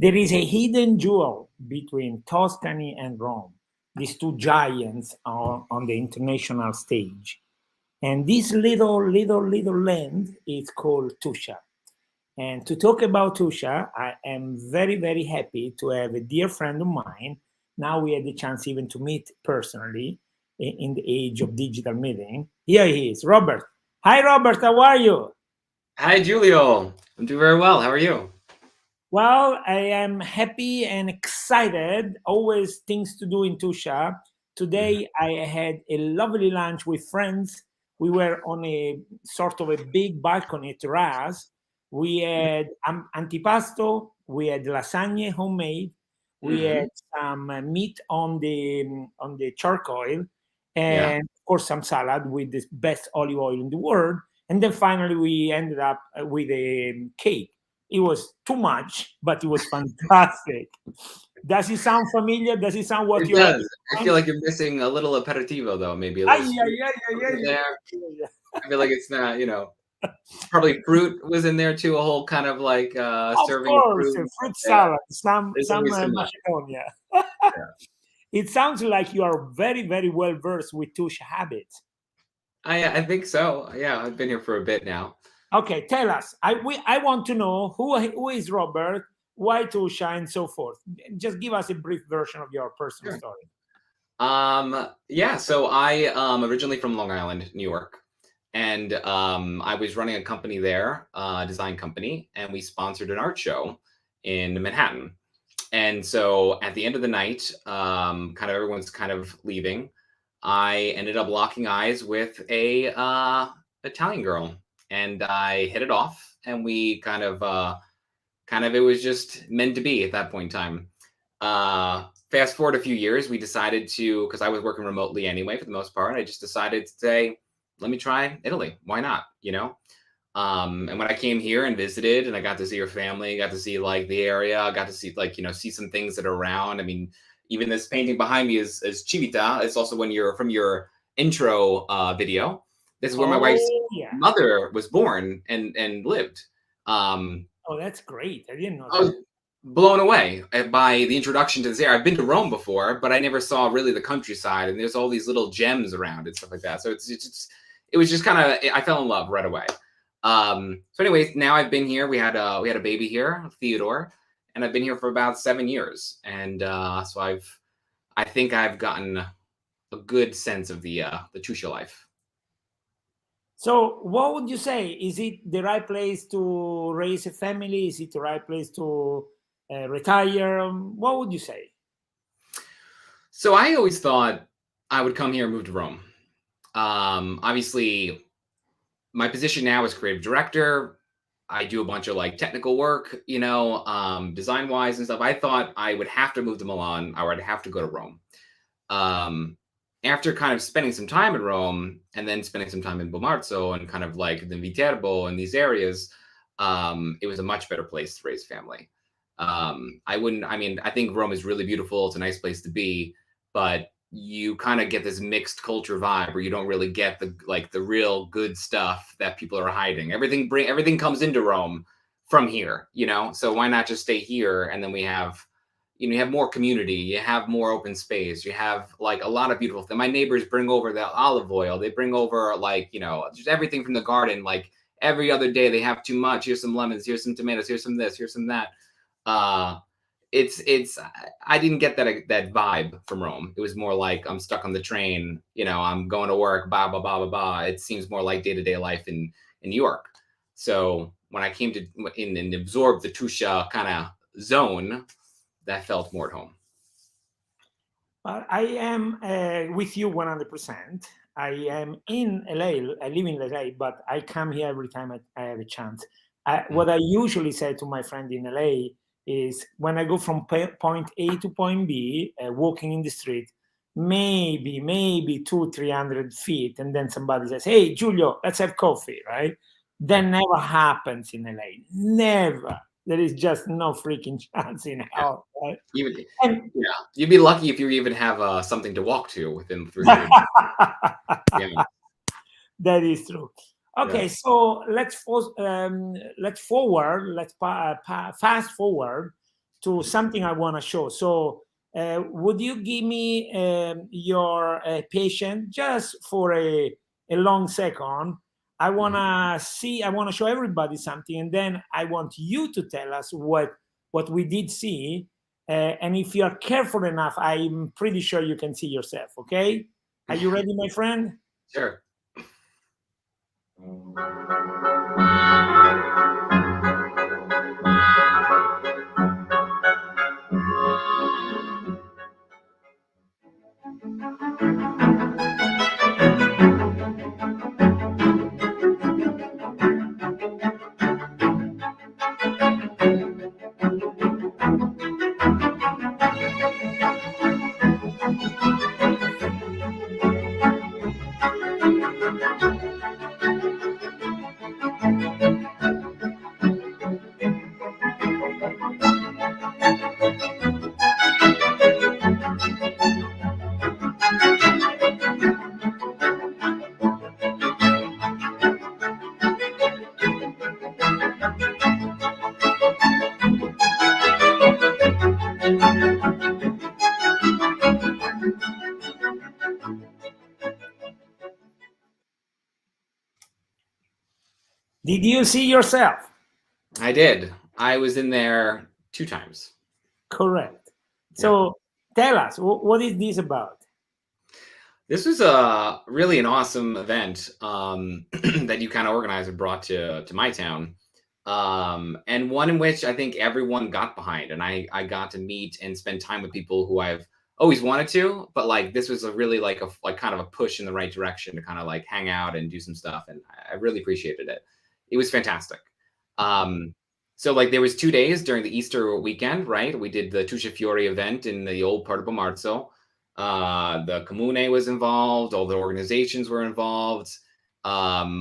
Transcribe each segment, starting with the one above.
There is a hidden jewel between Tuscany and Rome, these two giants on the international stage. And this little land is called Tuscia. And to talk about Tuscia, I am very, very happy to have a dear friend of mine. Now we had the chance even to meet personally in the age of digital meeting. Here he is, Robert. Hi, Robert. How are you? Hi, Giulio. I'm doing very well. How are you? Well, I am happy and excited. Always things to do in Tuscia. Mhm. Today I had a lovely lunch with friends. We were on a sort of a big balcony terrace. We had antipasto, we had lasagne homemade, we Mm-hmm. had some meat on the charcoal, Yeah. and of course some salad with the best olive oil in the world. And then finally we ended up with a cake. It was too much, but it was fantastic. Does it sound familiar? Does it sound what It you're does. having I for feel lunch? like you're missing a little aperitivo, though. Maybe a Ay, little ay, sweet ay, ay, ay, over there. ay, ay. I feel like it's not, probably fruit was in there too. A whole kind of like Of serving of course, a fruit. fruit Yeah. salad, There's some always so much. Macedonia. Yeah. It sounds like you are very, very well versed with Tush habits. I think so. Yeah, I've been here for a bit now. Okay, tell us. I want to know who is Robert, why Tusha, and so forth. Just give us a brief version of your personal Sure. story. Yeah. So I originally from Long Island, New York. And I was running a company there, a design company, and we sponsored an art show in Manhattan. And so at the end of the night, kind of everyone's kind of leaving. I ended up locking eyes with a Italian girl, and I hit it off, and we kind of it was just meant to be at that point in time. Fast forward a few years, we decided to, because I was working remotely anyway for the most part, I just decided to say, let me try Italy. Why not? And when I came here and visited, and I got to see your family, got to see like the area, I got to see like see some things that are around. I mean, even this painting behind me is Civita. It's also when you're from your intro video. This is where my wife's Oh yeah. mother was born and lived. Um, Oh, that's great. I didn't know I was that. blown away by the introduction to this area. I've been to Rome before, but I never saw really the countryside, and there's all these little gems around and stuff like that. So it was just kind of I fell in love right away. So anyways, now I've been here. We had a baby here, Theodore, and I've been here for about 7 years, and so I think I've gotten a good sense of the Tusha life. So, what would you say? Is it the right place to raise a family? Is it the right place to retire? What would you say? So I always thought I would come here and move to Rome. Obviously, my position now is creative director. I do a bunch of like technical work, design wise and stuff. I thought I would have to move to Milan or I'd have to go to Rome. Um, After kind of spending some time in Rome and then spending some time in Bomarzo and kind of like the Viterbo and these areas, it was a much better place to raise family. I mean, I think Rome is really beautiful. It's a nice place to be, but you kind of get this mixed culture vibe where you don't really get the real good stuff that people are hiding. Everything comes into Rome from here, So why not just stay here and then we have you have more community, you have more open space, you have like a lot of beautiful things. My neighbors bring over the olive oil, they bring over like just everything from the garden. Like every other day they have too much. Here's some lemons, here's some tomatoes, here's some this, here's some that. uh it's I didn't get that vibe from Rome. It was more like I'm stuck on the train, I'm going to work, blah blah blah blah blah. It seems more like day-to-day life in New York. So when I came to in and absorbed the Tusha kind of zone, that felt more at home. I am with you 100%. I am in LA. I live in LA, but I come here every time I have a chance. Mm. What I usually say to my friend in LA is when I go from point A to point B, walking in the street, maybe 300 feet, and then somebody says, "Hey, Giulio, let's have coffee," right? That Yeah. never happens in LA. Never. There is just no freaking chance in Yeah. hell, right? Even And yeah, you'd be lucky if you even have something to walk to within 300 meters. Yeah, that is true. yeah. Okay, so let's forward. Let's fast forward to something I want to show. So would you give me your patient just for a long second? I want to see, I want to show everybody something, and then I want you to tell us what we did see. And if you are careful enough, I'm pretty sure you can see yourself, okay? Are you ready, my friend? Sure. Did you see yourself? I did. I was in there 2 times. Correct. So tell us, what is this about? This was really an awesome event that you kind of organized and brought to my town, and one in which I think everyone got behind, and I got to meet and spend time with people who I've always wanted to, but like this was a really like kind of a push in the right direction to kind of like hang out and do some stuff, and I really appreciated it. It was fantastic. So like there was 2 days during the Easter weekend, right? We did the Tuscia Fiori event in the old part of Bomarzo. The Comune was involved. All the organizations were involved.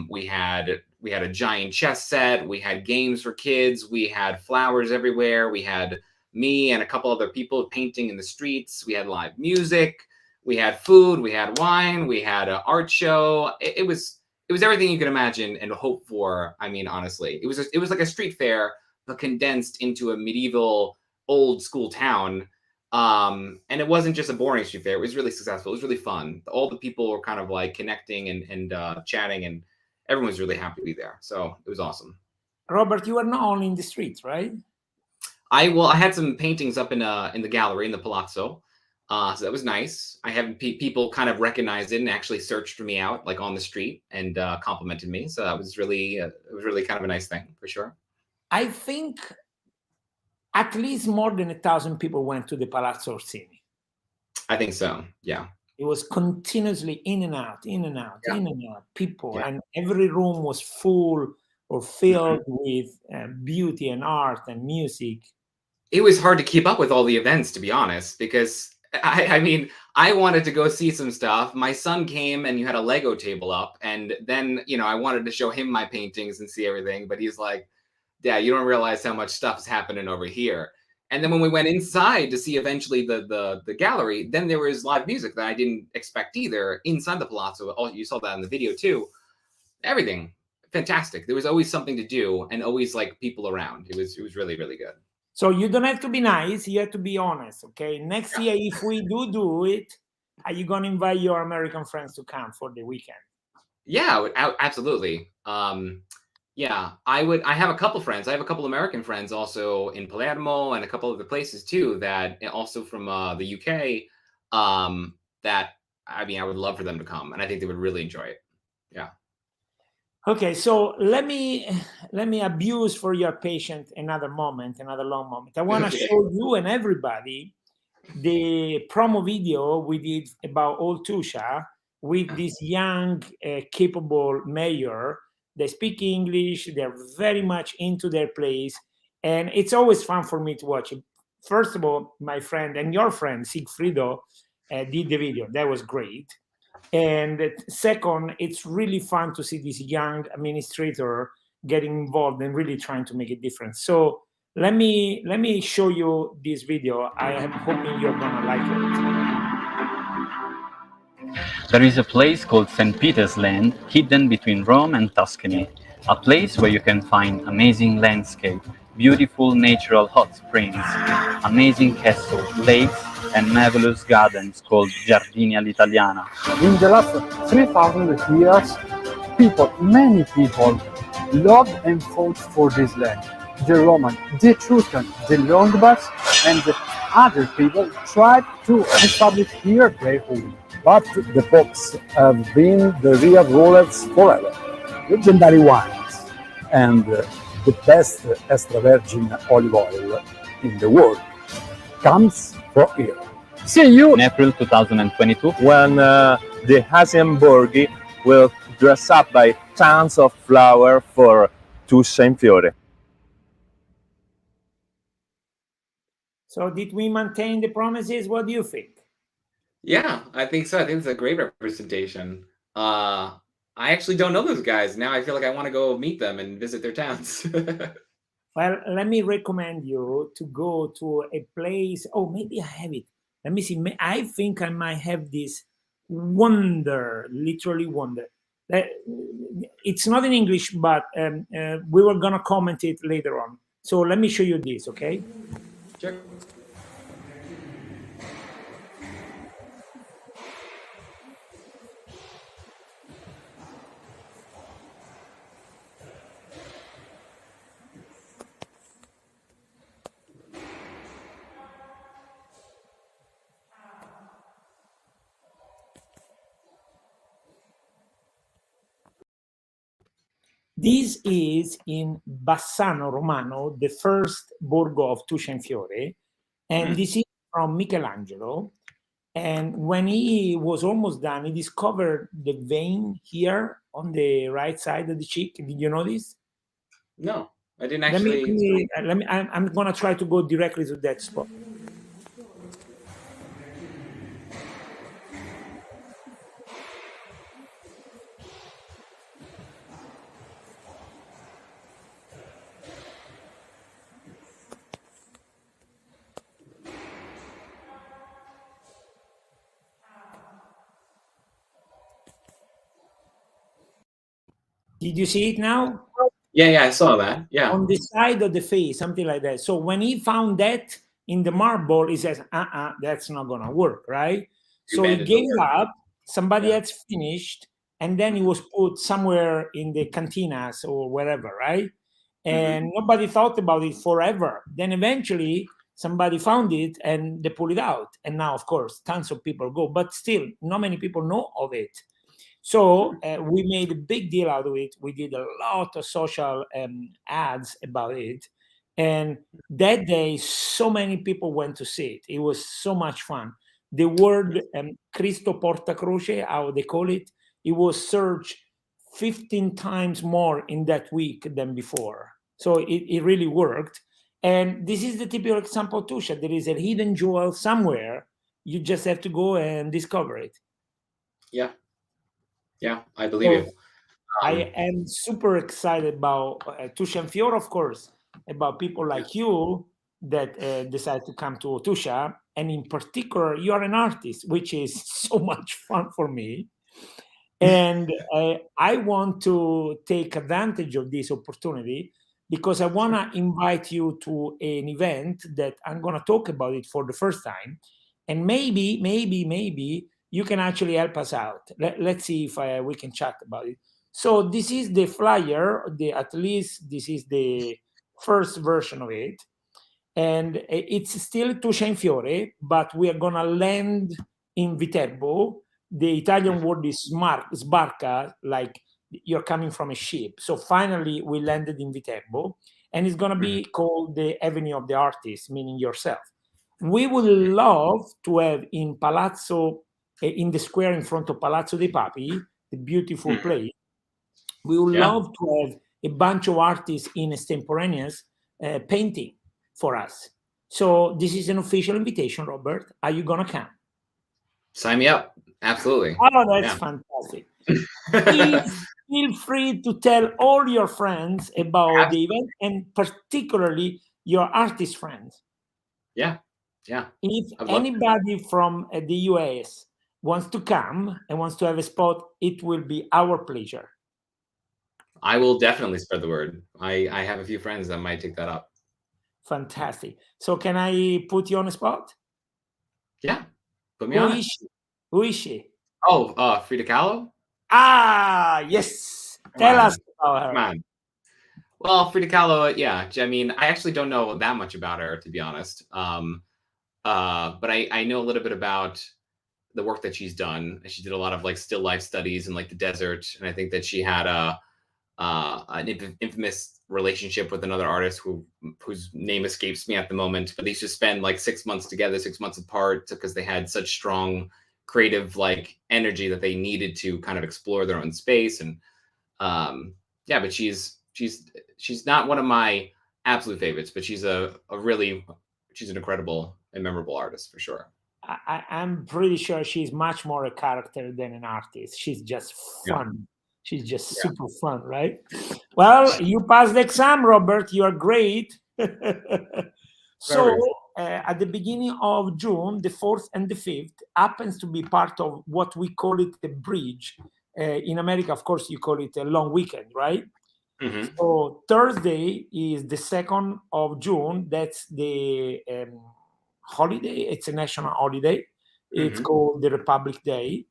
We had a giant chess set. We had games for kids. We had flowers everywhere. We had me and a couple other people painting in the streets. We had live music. We had food. We had wine. We had an art show. It was everything you could imagine and hope for. I mean, honestly, it was like a street fair, but condensed into a medieval old school town. And it wasn't just a boring street fair. It was really successful. It was really fun. All the people were kind of like connecting and chatting, and everyone was really happy to be there. So it was awesome. Robert, you were not only in the streets, right? I had some paintings up in the gallery in the Palazzo. So that was nice. I had people kind of recognized it and actually searched for me out like on the street and complimented me. So that was really kind of a nice thing for sure. I think at least more than 1,000 people went to the Palazzo Orsini. I think so. Yeah. It was continuously in and out, in and out, in and out, people, and every room was full or filled with beauty and art and music. It was hard to keep up with all the events, to be honest, because I mean, I wanted to go see some stuff. My son came and you had a Lego table up, and then, I wanted to show him my paintings and see everything, but he's like, Dad, you don't realize how much stuff is happening over here. And then when we went inside to see eventually the gallery, then there was live music that I didn't expect either inside the Palazzo. Oh, you saw that in the video too. Everything fantastic. There was always something to do and always like people around. It was really, really good. So you don't have to be nice. You have to be honest. Okay. Next year, if we do it, are you going to invite your American friends to come for the weekend? Yeah, absolutely. Yeah, I have a couple friends. I have a couple American friends also in Palermo and a couple other places too that also from the UK that I mean I would love for them to come, and I think they would really enjoy it. Yeah. Okay, so let me abuse for your patient another long moment. I want to show you and everybody the promo video we did about Old Tuscia with this young, capable mayor. They speak English. They're very much into their place. And it's always fun for me to watch it. First of all, my friend and your friend, Sigfrido, did the video. That was great. And second, it's really fun to see this young administrator getting involved and really trying to make a difference. So let me show you this video. I am hoping you're going to like it. There is a place called St. Peter's Land, hidden between Rome and Tuscany, a place where you can find amazing landscape, beautiful natural hot springs, amazing castles, lakes, and marvelous gardens called Giardini all'Italiana. In the last 3,000 years, many people, loved and fought for this land. The Roman, the Etruscan, the Longobards, and the other people tried to establish here their home. But the popes have been the real rulers forever. Legendary wines and the best extra virgin olive oil in the world comes from here. See you In April 2022, When the Hasienborghi will dress up by tons of flower for Tuscia in Fiore. So did we maintain the promises? What do you think? Yeah, I think so. I think it's a great representation. I actually don't know those guys. Now I feel like I want to go meet them and visit their towns. Well, let me recommend you to go to a place. Oh, maybe I have it. Let me see. I think I might have this wonder, literally wonder. It's not in English, but we were going to comment it later on. So let me show you this, okay? Sure. This is in Bassano Romano, the first borgo of Tuscia in Fiore, and this is from Michelangelo. And when he was almost done, he discovered the vein here on the right side of the cheek. Did you notice? No, I didn't actually. I'm gonna try to go directly to that spot. Did you see it now? Yeah, I saw that. Yeah. On the side of the face, something like that. So when he found that in the marble, he says, that's not gonna work, right? So he gave up, somebody else finished, and then he was put somewhere in the cantinas or wherever, right? And nobody thought about it forever. Then eventually somebody found it and they pulled it out. And now, of course, tons of people go, but still, not many people know of it. So we made a big deal out of it. We did a lot of social ads about it. And that day, so many people went to see it. It was so much fun. The word Cristo Porta Croce, how they call it, it was searched 15 times more in that week than before. So it really worked. And this is the typical example of Tuscia. There is a hidden jewel somewhere. You just have to go and discover it. Yeah, I believe it. I am super excited about Tuscia and Fiore, of course, about people like you that decide to come to Tuscia. And in particular, you are an artist, which is so much fun for me. And I want to take advantage of this opportunity because I want to invite you to an event that I'm going to talk about it for the first time. And maybe you can actually help us out. Let's see if we can chat about it. So this is the flyer, at least this is the first version of it. And it's still Tuscia in Fiore, but we are going to land in Viterbo. The Italian word is sbarca, like you're coming from a ship. So finally we landed in Viterbo, and it's going to be called the Avenue of the Artists, meaning yourself. We would love to have in Palazzo, in the square in front of Palazzo dei Papi, the beautiful place, we would love to have a bunch of artists in extemporaneous painting for us. So this is an official invitation, Robert. Are you going to come? Sign me up. Absolutely. Oh, that's fantastic. Please feel free to tell all your friends about the event, and particularly your artist friends. Yeah. If anybody from the US wants to come and wants to have a spot, it will be our pleasure. I will definitely spread the word. I have a few friends that might take that up. Fantastic. So can I put you on the spot? Yeah, put me on it. Who is she? Oh, Frida Kahlo. Ah, yes. Tell us about her. Come on. Well, Frida Kahlo, yeah. I mean, I actually don't know that much about her, to be honest. But I know a little bit about the work that she's done. She did a lot of like still life studies in like the desert, and I think that she had an infamous relationship with another artist whose name escapes me at the moment. But they used to spend like 6 months together, 6 months apart, because they had such strong creative like energy that they needed to kind of explore their own space. And yeah, but she's not one of my absolute favorites, but she's an incredible and memorable artist for sure. I'm pretty sure she's much more a character than an artist. She's just fun. Yeah. She's just super fun, right? Well, you passed the exam, Robert. You are great. So at the beginning of June, the 4th and the 5th happens to be part of what we call it a bridge. In America, of course, you call it a long weekend, right? Mm-hmm. So Thursday is the 2nd of June. That's the holiday. It's a national holiday. It's called the Republic Day.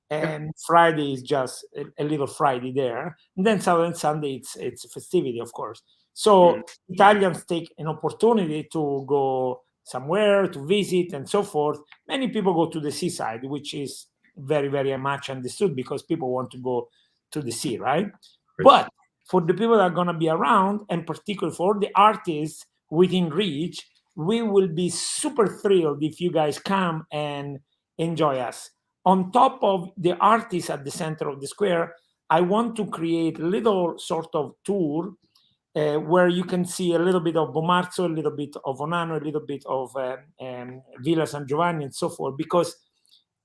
And Friday is just a little Friday there. And then Saturday and Sunday, it's a festivity, of course. So Italians take an opportunity to go somewhere, to visit and so forth. Many people go to the seaside, which is very, very much understood because people want to go to the sea, right? But for the people that are going to be around, and particularly for the artists within reach, we will be super thrilled if you guys come and enjoy us. On top of the artists at the center of the square, I want to create a little sort of tour where you can see a little bit of Bomarzo, a little bit of Onano, a little bit of Villa San Giovanni and so forth. Because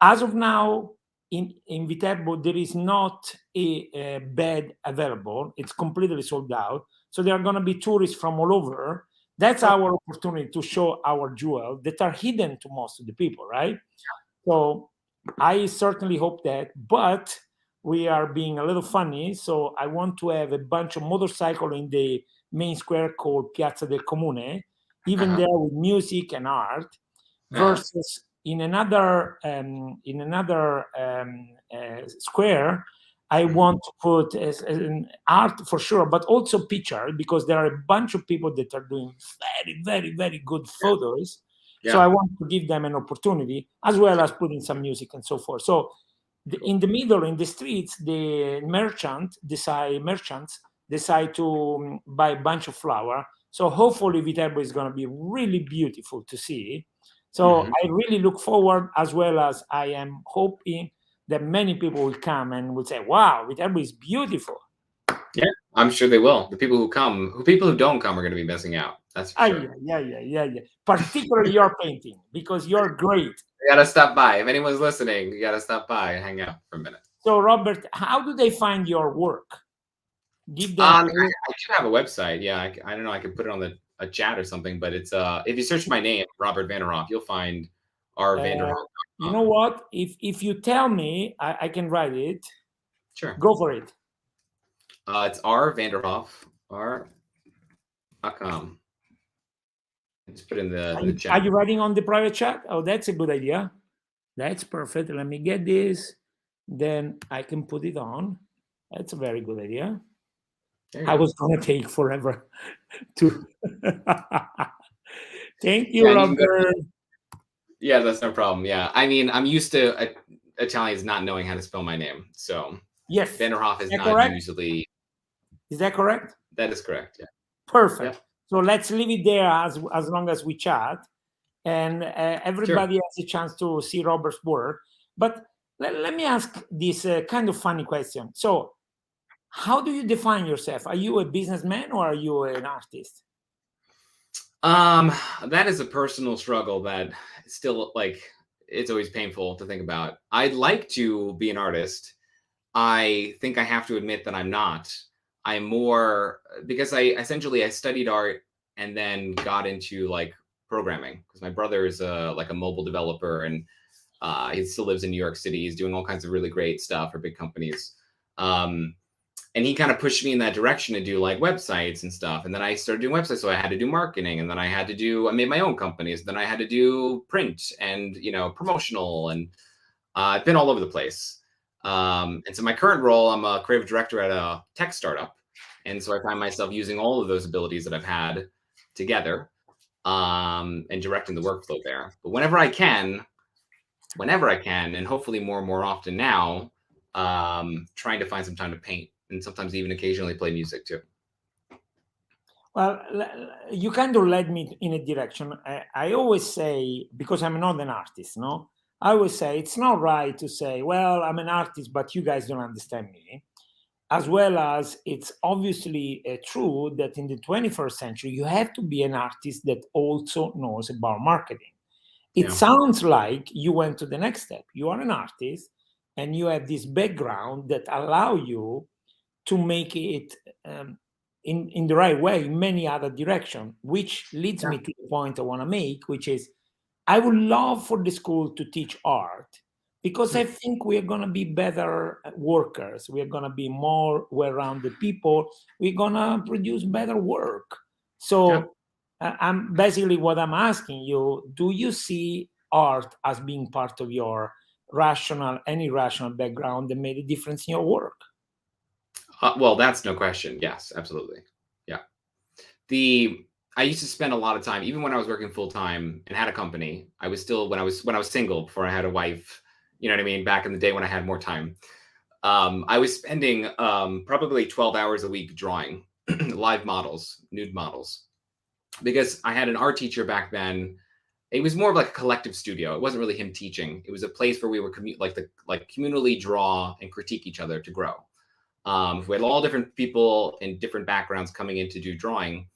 as of now, in Viterbo, there is not a bed available. It's completely sold out. So there are going to be tourists from all over. That's our opportunity to show our jewels that are hidden to most of the people, right? So I certainly hope that, but we are being a little funny. So I want to have a bunch of motorcycles in the main square called Piazza del Comune, even there with music and art, versus in another square, I want to put an art for sure, but also picture, because there are a bunch of people that are doing very, very, very good photos. Yeah. So I want to give them an opportunity, as well as putting some music and so forth. So in the middle, in the streets, the merchants decide to buy a bunch of flour. So hopefully Viterbo is going to be really beautiful to see. So I really look forward, as well as I am hoping that many people will come and will say, wow, Viterbo is beautiful. Yeah, I'm sure they will. The people who come, people who don't come are going to be missing out. That's for sure. Yeah. Particularly your painting, because you're great. You got to stop by. If anyone's listening, you got to stop by and hang out for a minute. So, Robert, how do they find your work? Give them. I do have a website. Yeah, I don't know. I could put it on a chat or something. But it's if you search my name, Robert Vanderhoff, you'll find R. Vanderhoff. You know what? If you tell me, I can write it. Sure. Go for it. It's R. Vanderhoff, r.com. Just put in the chat. Are you writing on the private chat? Oh, that's a good idea. That's perfect. Let me get this. Then I can put it on. That's a very good idea. I was going to take forever to. Thank you, Robert. Yeah, that's no problem. Yeah. I mean, I'm used to Italians not knowing how to spell my name. So, yes. Vanderhoff is not usually. Is that correct? That is correct. Yeah. Perfect. Yeah. So let's leave it there as long as we chat, and everybody has a chance to see Robert's work. But let me ask this kind of funny question. So, how do you define yourself? Are you a businessman or are you an artist? That is a personal struggle that still, like, it's always painful to think about. I'd like to be an artist. I think I have to admit that I'm not. I'm more, because I studied art and then got into like programming, because my brother is like a mobile developer, and he still lives in New York City. He's doing all kinds of really great stuff for big companies. And he kind of pushed me in that direction to do like websites and stuff. And then I started doing websites. So I had to do marketing, and then I made my own companies. Then I had to do print and, promotional, and I've been all over the place. And so my current role, I'm a creative director at a tech startup. And so I find myself using all of those abilities that I've had together, and directing the workflow there. But whenever I can, and hopefully more and more often now, trying to find some time to paint, and sometimes even occasionally play music too. Well, you kind of led me in a direction. I always say, because I'm not an artist, no? I always say it's not right to say, well, I'm an artist, but you guys don't understand me. As well as it's obviously true that in the 21st century, you have to be an artist that also knows about marketing. It sounds like you went to the next step. You are an artist and you have this background that allow you to make it in the right way in many other directions, which leads me to the point I want to make, which is I would love for the school to teach art, because I think we are going to be better workers. We are going to be more well-rounded people. We're going to produce better work. So I'm basically what I'm asking you, do you see art as being part of your any rational background that made a difference in your work? Well, that's no question. Yes, absolutely. Yeah. I used to spend a lot of time, even when I was working full time and had a company. I was still, when I was single, before I had a wife, you know what I mean? Back in the day when I had more time, I was spending probably 12 hours a week drawing live models, nude models, because I had an art teacher back then. It was more of like a collective studio. It wasn't really him teaching. It was a place where we were communally draw and critique each other to grow. We had all different people in different backgrounds coming in to do drawing,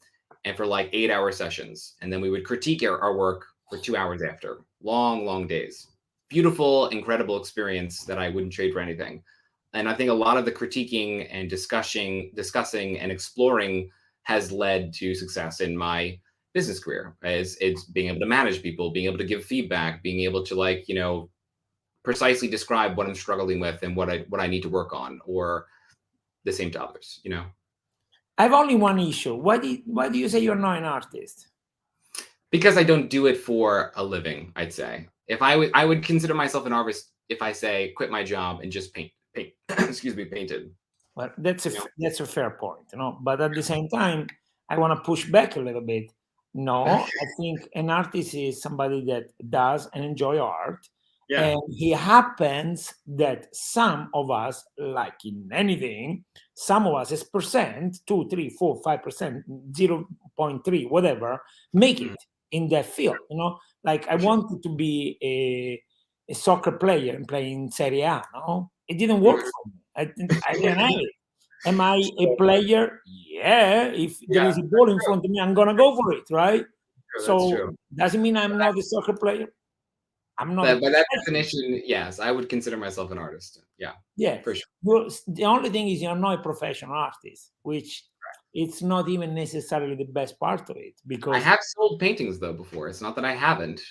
and for like 8-hour sessions. And then we would critique our work for 2 hours after. Long, long days. Beautiful, incredible experience that I wouldn't trade for anything. And I think a lot of the critiquing and discussing and exploring has led to success in my business career. It's being able to manage people, being able to give feedback, being able to precisely describe what I'm struggling with and what I need to work on, or the same to others, I have only one issue. Why do you say you're not an artist? Because I don't do it for a living, I'd say. If I would consider myself an artist if I say quit my job and just paint painted. Well, that's a fair point, But at the same time, I want to push back a little bit. No, I think an artist is somebody that does and enjoy art. Yeah. And it happens that some of us, like in anything, some of us is percent, 2, 3, 4, 5%, 0.3, whatever, make it in that field. Like I wanted to be a soccer player and play in Serie A. No, it didn't work for me. I didn't have it. Am I a player? Yeah. If there is a ball in front of me, I'm gonna go for it, right? So doesn't mean I'm not a soccer player. I'm not. By that definition, yes, I would consider myself an artist. Yeah. Yeah, for sure. The only thing is you're not a professional artist, which it's not even necessarily the best part of it, because I have sold paintings though before. It's not that I haven't.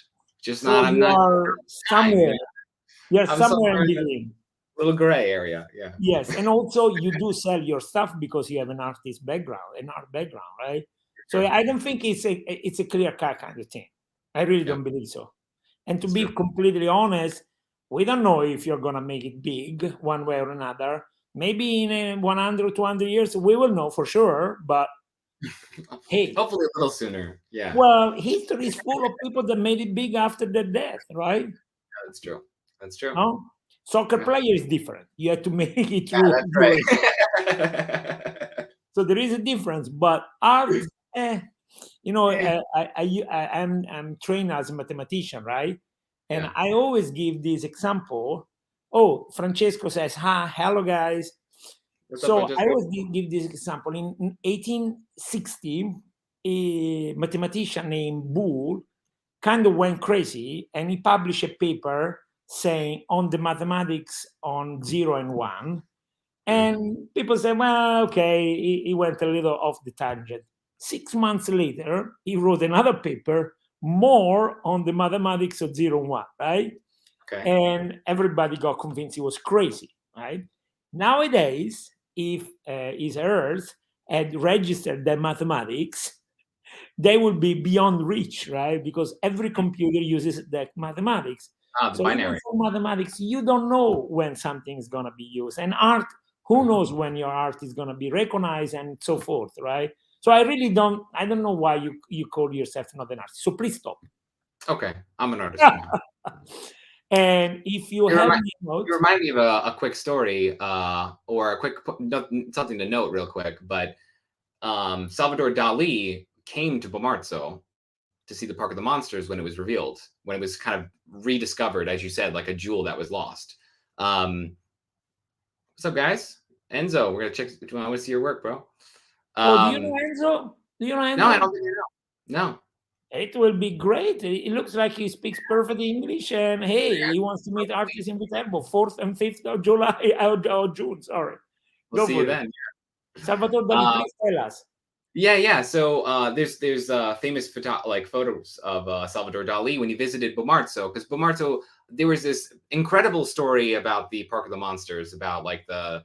Just so not. I'm not somewhere. You're somewhere in between. Little gray area. Yeah. Yes, and also you do sell your stuff because you have an art background, right? So I don't think it's a clear-cut kind of thing. I really don't believe so. And to be completely honest, we don't know if you're going to make it big one way or another. Maybe in 100 or 200 years, we will know for sure. But hey. Hopefully a little sooner. Yeah. Well, history is full of people that made it big after their death, right? Yeah, that's true. That's true. No? Soccer player is different. You have to make it through. Yeah, that's right. So there is a difference. But art, I'm trained as a mathematician, right? And I always give this example. Oh, Francesco says, hello, guys. So I always give this example. In 1860, a mathematician named Boole kind of went crazy, and he published a paper saying on the mathematics on 0 and 1. And people say, well, okay, he went a little off the tangent. 6 months later, he wrote another paper more on the mathematics of 0 and 1, right? Okay. And everybody got convinced he was crazy, right? Nowadays, if his Earth had registered the mathematics, they would be beyond reach, right? Because every computer uses that mathematics. The So even binary. for mathematics, you don't know when something is going to be used. And art, who knows when your art is going to be recognized and so forth, right? So I don't know why you call yourself not an artist. So please stop. Okay, I'm an artist now. And if you have you remind me of a quick story, or a quick something to note real quick. But Salvador Dali came to Bomarzo to see the Park of the Monsters when it was revealed, when it was kind of rediscovered, as you said, like a jewel that was lost. What's up, guys? Enzo, we're gonna check. I want to see your work, bro. Do you know Enzo? Do you know Enzo? No, I don't think you know. No. It will be great. It looks like he speaks perfect English, and hey, he wants to meet artists in Viterbo, 4th and 5th of July, or June. Sorry, We'll see you then. Salvatore Dali, please tell us. Yeah. So there's famous photos of Salvador Dali when he visited Bomarzo, because Bomarzo, there was this incredible story about the Park of the Monsters, about the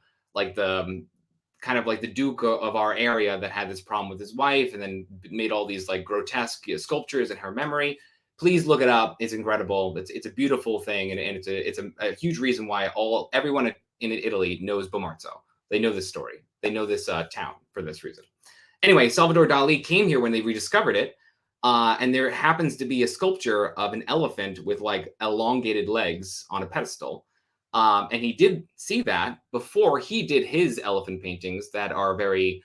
kind of like the Duke of our area that had this problem with his wife, and then made all these like grotesque sculptures in her memory. Please look it up; it's incredible. It's a beautiful thing, and it's a huge reason why everyone in Italy knows Bomarzo. They know this story. They know this town for this reason. Anyway, Salvador Dali came here when they rediscovered it, and there happens to be a sculpture of an elephant with like elongated legs on a pedestal. And he did see that before he did his elephant paintings that are very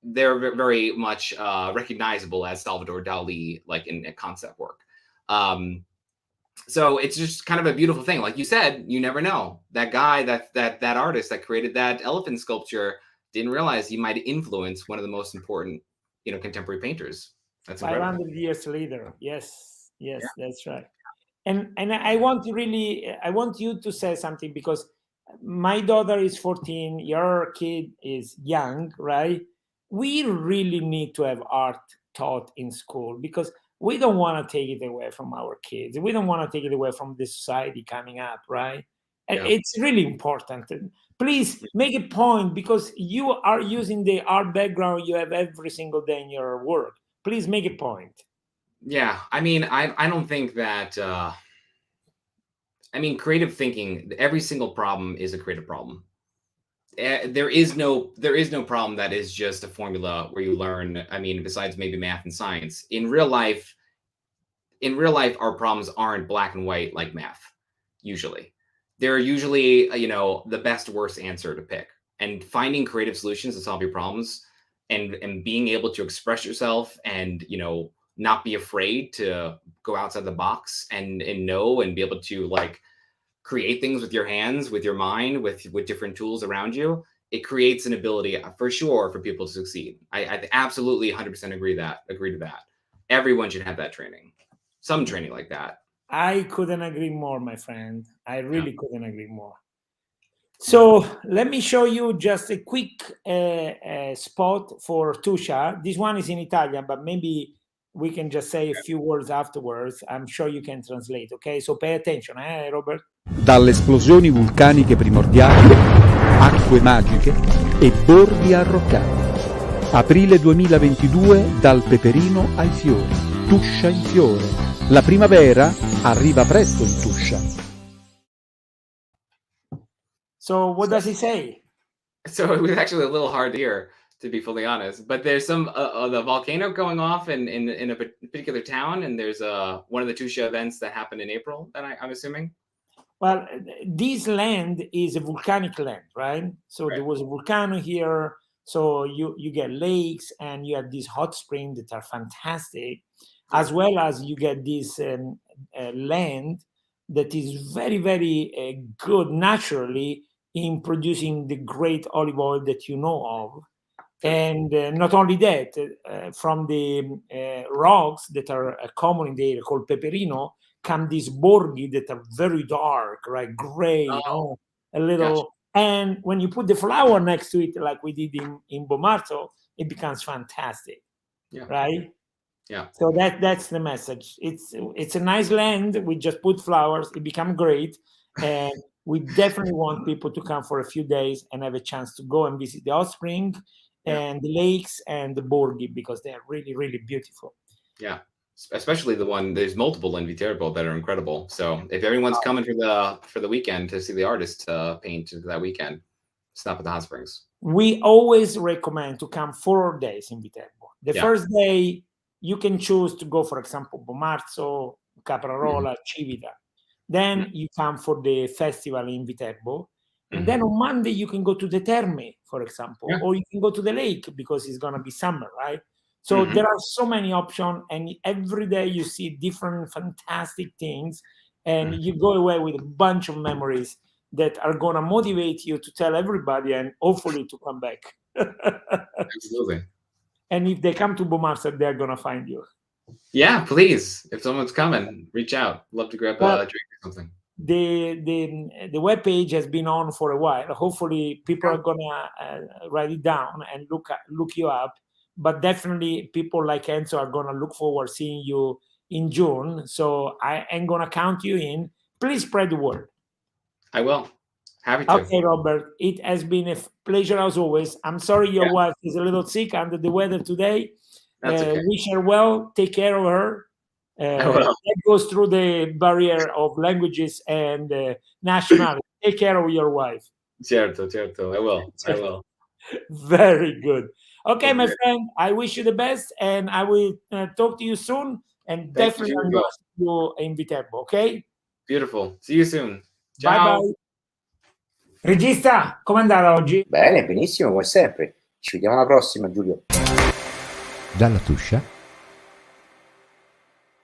much recognizable as Salvador Dali, like in concept work. So it's just kind of a beautiful thing. Like you said, you never know. That guy, that artist that created that elephant sculpture didn't realize he might influence one of the most important, contemporary painters. That's 500 years later. Yes, yeah. That's right. And I want you to say something, because my daughter is 14, your kid is young, right? We really need to have art taught in school, because we don't want to take it away from our kids. We don't want to take it away from the society coming up, right? Yeah. It's really important. Please make a point, because you are using the art background you have every single day in your work. Please make a point. Yeah, I mean, I don't think that. Creative thinking. Every single problem is a creative problem. There is no problem that is just a formula where you learn. Besides maybe math and science, in real life, our problems aren't black and white like math. Usually, they're usually the best worst answer to pick. And finding creative solutions to solve your problems, and being able to express yourself, and not be afraid to go outside the box, and be able to like create things with your hands, with your mind, with different tools around you. It creates an ability for sure for people to succeed. I absolutely 100% agree to that. Everyone should have that training, some training like that. I couldn't agree more, my friend. I really couldn't agree more. So let me show you just a quick spot for Tuscia. This one is in Italian, but maybe we can just say a few words afterwards. I'm sure you can translate, okay? So pay attention, Robert? Dalle esplosioni vulcaniche primordiali, acque magiche e borghi arroccati. Aprile 2022, dal peperino ai fiori. Tuscia in fiore. La primavera arriva presto in Tuscia. So what does he say? So it was actually a little hard to hear, to be fully honest. But there's some the volcano going off in a particular town, and there's one of the Tuscia events that happened in April, that I'm assuming. Well, this land is a volcanic land, right? So there was a volcano here. So you get lakes, and you have these hot springs that are fantastic, as well as you get this land that is very, very good naturally in producing the great olive oil that you know of. And not only that, from the rocks that are common in the area called peperino, come these borghi that are very dark, right? Gray, a little. Gotcha. And when you put the flower next to it, like we did in Bomarzo, it becomes fantastic, right? Yeah. So that's the message. It's a nice land. We just put flowers. It becomes great. And we definitely want people to come for a few days and have a chance to go and visit the hot spring and the lakes and the borghi, because they are really, really beautiful. Yeah, especially the one, there's multiple in Viterbo that are incredible. So if everyone's coming for the weekend to see the artist paint that weekend, stop at the hot springs. We always recommend to come 4 days in Viterbo. The first day, you can choose to go, for example, Bomarzo, Caprarola, Civita. Then you come for the festival in Viterbo. And then on Monday, you can go to the Terme, for example, or you can go to the lake because it's going to be summer, right? So there are so many options, and every day you see different fantastic things, and you go away with a bunch of memories that are going to motivate you to tell everybody and hopefully to come back. Absolutely. And if they come to Bomarzo, they're going to find you. Yeah, please. If someone's coming, reach out. Love to grab a drink or something. The webpage has been on for a while. Hopefully people are going to write it down and look you up. But definitely people like Enzo are going to look forward seeing you in June. So I am going to count you in. Please spread the word. I will. Happy to. Okay, Robert. It has been a pleasure as always. I'm sorry your wife is a little sick under the weather today. That's okay. Wish her well. Take care of her. That goes through the barrier of languages and nationality. Take care of your wife. Certo. I will. Very good. Okay, my friend. I wish you the best, and I will talk to you soon. And definitely I'm going to see you in Viterbo. Okay? Beautiful. See you soon. Bye bye. Regista, com'è andata oggi? Bene, benissimo, come sempre. Ci vediamo alla prossima, Giulio. Dalla Tuscia